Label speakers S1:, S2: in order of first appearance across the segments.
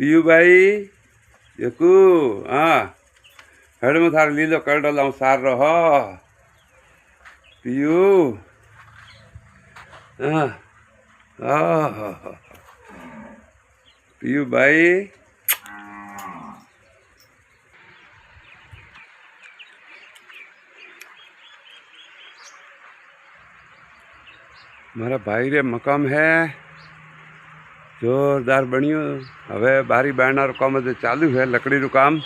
S1: PU भाई देखू हाँ हेड में थार लीलो करडो लाऊं सार रहो पीयू हाँ हाँ पीयू भाई मारा भाई रे मकाम है जोरदार बनियो हवे बारी बारना काम चालू है लकड़ी रू काम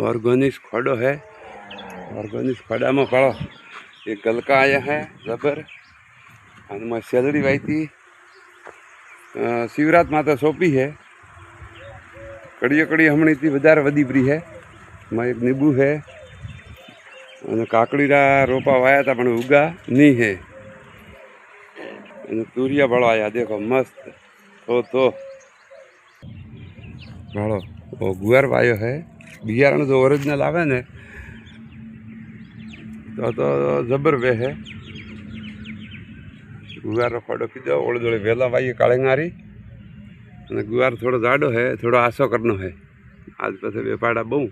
S1: ऑर्गेनिक खड़ो है ऑर्गेनिक खड़ा में पड़ो एक गलका आया है जबर मैं सेलरी वाई थी शिवरात माता सोंपी है कड़िया कड़ी हमणी थी वधारे वधी पड़ी है मैं एक नींबू है અને કાકડીના રોપા વાયા હતા પણ ઉગા નહીં હે અને તુરિયા વાળો આયા દેખો મસ્ત તો વાળો वो गुआर वायो है बियारण जो ओरिजिनल आवे ने तो जबर वे है गुआर खड़ो कीधो ओले दोले वेला वाई काळेंगारी અને गुआर थोड़ो जाडो है थोड़ो आसो करनो है आज पाछे वेपाड़ा बहु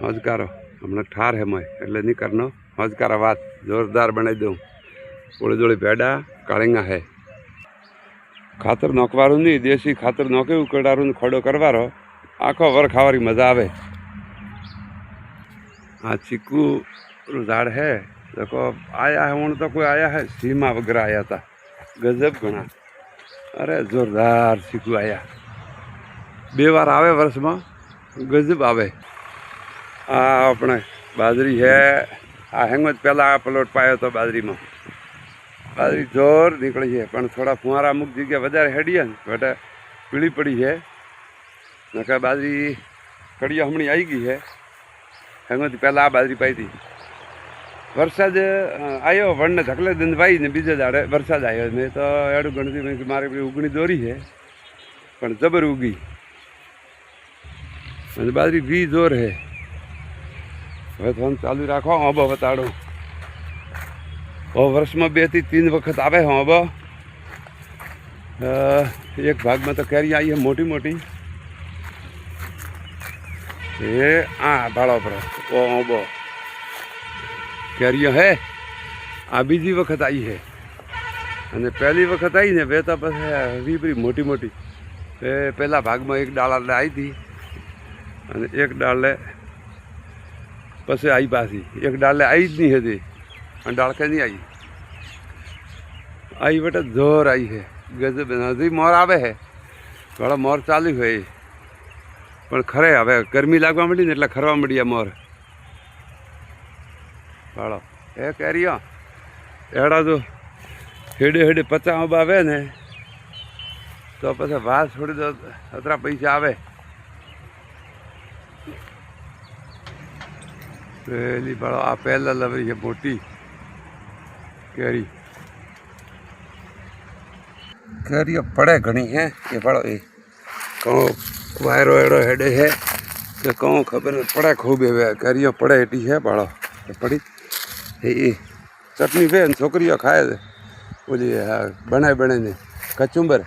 S1: हजकारो हमने ठार है मैं એટલે नहीं करनो हजकारा बात जोरदार बनाई दूँ ओले दोले भेड़ा काळेंगा है खातर नोखवारू नहीं देसी खातर नोके उकड़ारू खड़ो करवारो आखो वर खावारी मजा आवे। हाँ चीकू झाड़ है देखो आया है हूँ तो कोई आया है सीमा वगैरह आया था गजब घना अरे जोरदार चीकू आया बे बार आवे वर्ष में गजब आवे। आ अपने बाजरी है आ हेंगमत पहला पलोट पायो तो बाजरी में बाजरी जोर निकली है पण थोड़ा फुहारा अमुक जगह वधारे हेडी है बटे पीली पड़ी है नका बाजरी कड़िया हमणी आई गई है हेंगमत पहला आ बाजरी पाई थी वरसाद आयो वण ने धकले दिन पाई ने बीजे दाड़े वरसाद आयो मैं तो एडू गणती में मारे उगनी दोरी है पण जबर उगी बाजरी भी जोर है હવે તો ચાલુ રાખો હોબો બતાડો वर्ष में 2 થી 3 वक्त आवे होबो एक भाग में तो कैरी आई है मोटी मोटी ये आ भाड़ो पर ओ होबो कैरियो है आ बीजी वक्त आई है અને पहली वक्त आई ने वे तो बस रीबरी मोटी मोटी पहला भाग में एक डाला ले आई थी અને एक डाल पसे आई पासी एक डाले आई ज नहीं है और डाल के नहीं आई बेटा जोर आई है गजब नदी मोर आवे है थोड़ा मोर चालू है पण खरे हवे गर्मी लागवा मळी ने એટલે ખરવા મળ્યા મોર ભાળો એ કેરીઓ એડા તો હેડે હેડે 50 આવે ને તો પછી વાત છોડી દો અતરા પૈસા આવે पहली बड़ा आ पहला लवरी है मोटी कैरी कैरी पड़े घनी है ये बड़ो ये कहूँ वायरो एड़ो हेडे है तो कहूँ खबर पड़े खूब है कैरियो पड़े एटी है बड़ो पड़ी ये चटनी वे छोकरियों खाए बोली बनाए बने ने कचुंबर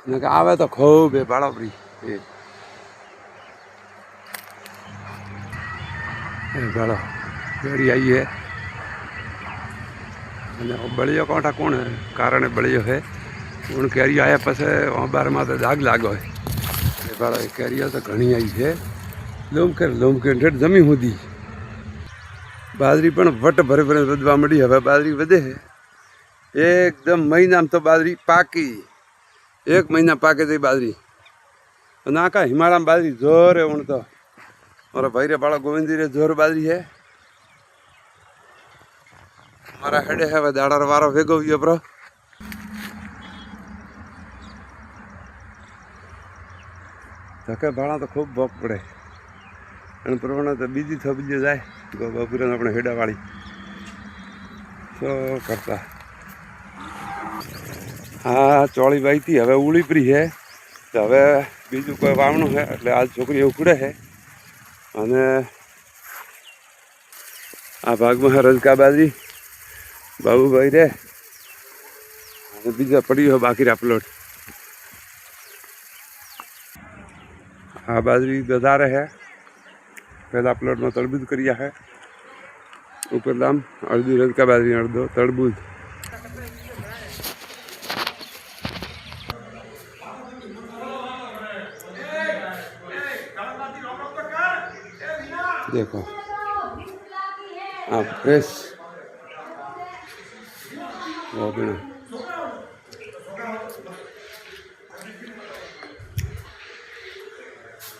S1: ने आवे तो खूब है बड़ो बड़ी ये बड़ो गाड़ी आई है बड़ियो कोठा कौन है कारण बड़ियो है उन कैरी आया पसे वहाँ बार में तो दाग लागो है बड़ा कैरिया तो घनी आई है लोम के ठेठ जमी होती बाजरी पण वट भरे भरे वधवा मड़ी हवे बाजरी वधे है एकदम महीना में तो बाजरी पाकी 1 महीना पाके थी बाजरी नाका हिमालय में बाजरी जोर है उन तो मारा भाई रे बाड़ा गोविंदी रे जोर बाजरी है मारा हेडे है वे दाड़ा वारो वेगो वियो ब्रो धके बाड़ा तो खूब भोग पड़े अने प्रमाणे तो बीजी थबली जाए तो बाबूरान अपने हेडा वाली तो करता हाँ चोली बाई थी हवे उड़ी पड़ी है तो हवे बीजू कोई वावणो है એટલે आज छोकरी उखड़े है અને આ ભાગમાં રજકા બાજરી બાબુભાઈ રે અને બીજા પડ્યું બાકી પ્લોટ. આ બાજરી ગધારે है. पहला प्लॉट में तरबूज करिया है. ऊपर दाम अर्धी रंग का बाजरी अर्धो तरबूज. देखो आप फ्रेश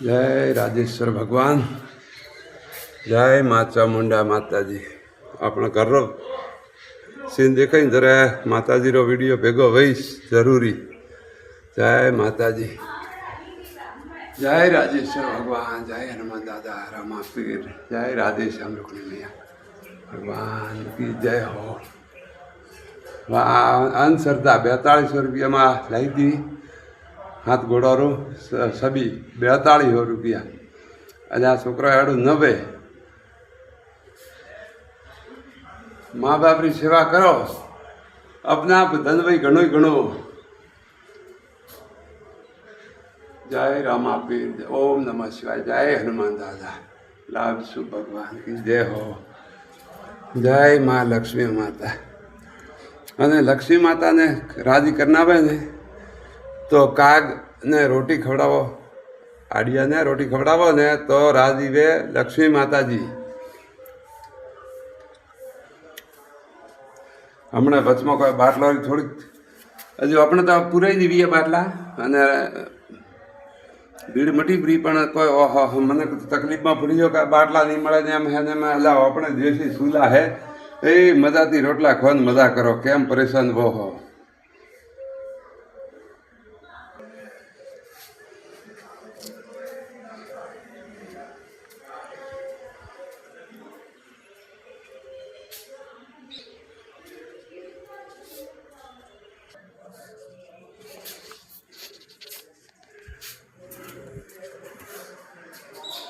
S1: जय राजेश्वर भगवान, जय माँ चामुंडा माताजी. अपना घर रो सीन देखा जरा माताजी रो वीडियो भेगो वहीश जरूरी. जय माताजी, जय राजेश्वर भगवान, जय हनुमान दादा रामा पीर, जय राधे श्याम रुक्मिणी मैया भगवान की जय हो. अंधश्रद्धा 4200 रुपया में लाई थी. हाथ घोड़ो सभी 4200 रुपया. अजा छोकरा हेड़ू 90. माँ बाप की सेवा करो अपने आप धन भाई घणो घणो. जय रामा पीर, ओम नमः शिवाय, जय हनुमान दादा, लाभ शुभ भगवान की जय हो. जय माँ लक्ष्मी माता. अने लक्ष्मी माता ने राजी करना ने तो काग ने रोटी खवड़ावो, आडिया ने रोटी खवड़ावो ने तो राजी वे लक्ष्मी माता जी. हमने वचમાં કોઈ બાટલો થોડીક હજુ આપણે તો પૂરાઈ દીધી બાટલા અને ભીડ મટી પડી પણ કોઈ ઓહો મને તકલીફમાં પડી ગયો કે બાટલા નહીં મળે ને એમ હે ને મેં હલાવો આપણે દેશી ચૂલા હે એ મજાથી રોટલા ખોન મજા કરો કેમ પરેશાન બહુ હો.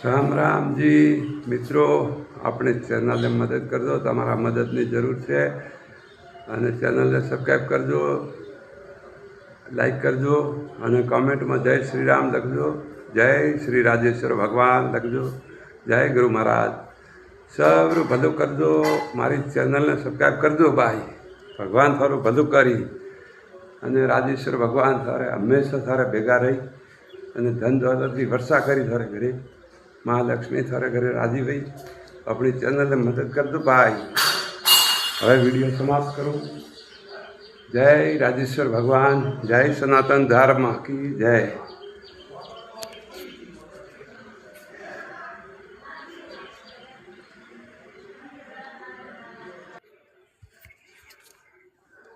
S1: राम राम जी मित्रों, अपने चैनल ने मदद कर दो. तमारा मदद की जरूर है और चैनल ने सब्सक्राइब कर दो, लाइक कर दो और कमेंट में जय श्री राम लखजो, जय श्री राजेश्वर भगवान लखजो, जय गुरु महाराज. सब भलो कर दो. मारी चैनल ने सब्सक्राइब कर दो भाई. भगवान थारू भलो करी અને राजेश्वर भगवान थारे हमेशा थारे भेगा रही અને ધન દોલતની વર્ષા કરી थारे घरे. महालक्ष्मी थारे घरे राजी भाई. अपनी चैनल ने मदद कर दो भाई. હવે वीडियो समाप्त करूँ. जय राजेश्वर भगवान, जय सनातन धर्म की जय.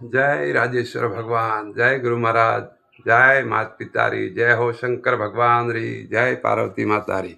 S1: जय राजेश्वर भगवान, जय गुरु महाराज, जय मात पितारी, जय हो शंकर भगवान री, जय पार्वती माता री.